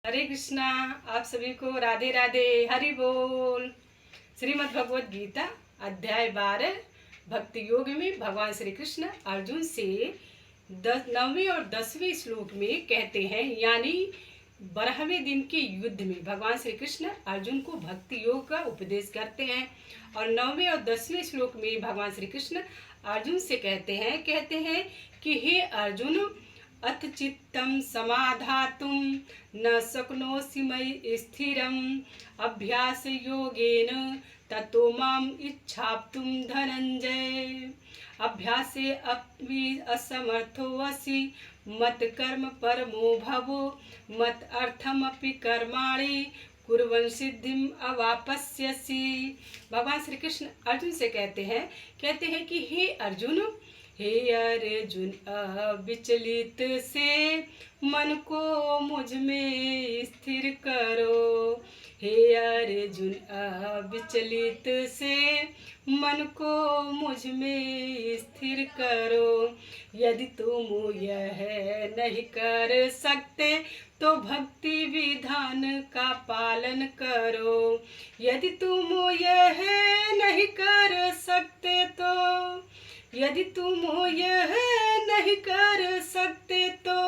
हरे कृष्णा। आप सभी को राधे राधे, हरि बोल। श्रीमद् भगवद गीता अध्याय 12 भक्ति योग में भगवान श्री कृष्ण अर्जुन से 9वें और 10वें श्लोक में कहते हैं, यानी 12वें दिन के युद्ध में भगवान श्री कृष्ण अर्जुन को भक्ति योग का उपदेश करते हैं। और 9वें और 10वें श्लोक में भगवान श्री कृष्ण अर्जुन से कहते हैं कि हे अर्जुन, अथ चित्तं समाधातुं न शक्नोषि मयि स्थिरम् अभ्यास योगेन ततो माम् इच्छाप्तुं धनंजय। अभ्यासे अपि असमर्थोऽसि मत् कर्म परमो भवो मत् अर्थमपि कर्माणि कुर्वन् सिद्धिम् अवापस्यसि। भगवान श्री कृष्ण अर्जुन से कहते हैं कि हे अर्जुन, अविचलित से मन को मुझ में स्थिर करो। हे अर्जुन, अविचलित से मन को मुझ में स्थिर करो। यदि तुम यह नहीं कर सकते तो भक्ति विधान का पालन करो। यदि तुम यह नहीं कर सकते तो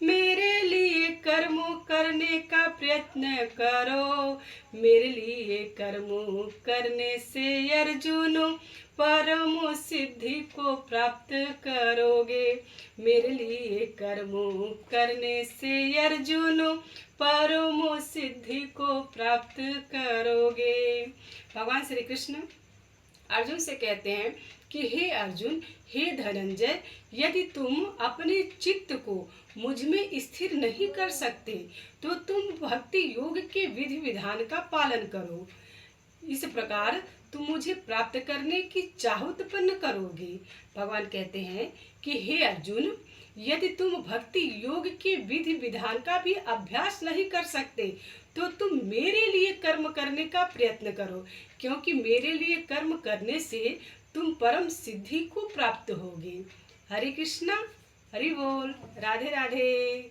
मेरे लिए कर्म करने का प्रयत्न करो। मेरे लिए कर्म करने से अर्जुन परम सिद्धि को प्राप्त करोगे। मेरे लिए कर्म करने से अर्जुन परम सिद्धि को प्राप्त करोगे। भगवान श्री कृष्ण अर्जुन से कहते हैं कि हे अर्जुन, हे धनंजय, यदि तुम अपने चित्त को मुझ में स्थिर नहीं कर सकते तो तुम भक्ति योग के विधि विधान का पालन करो। इस प्रकार तुम मुझे प्राप्त करने की चाह उत्पन्न करोगे। भगवान कहते हैं कि हे अर्जुन, यदि तुम भक्ति योग के विधि विधान का भी अभ्यास नहीं कर सकते तो तुम मेरे लिए कर्म करने का प्रयत्न करो, क्योंकि मेरे लिए कर्म करने से तुम परम सिद्धि को प्राप्त होगे। हरे कृष्णा, हरि बोल, राधे राधे।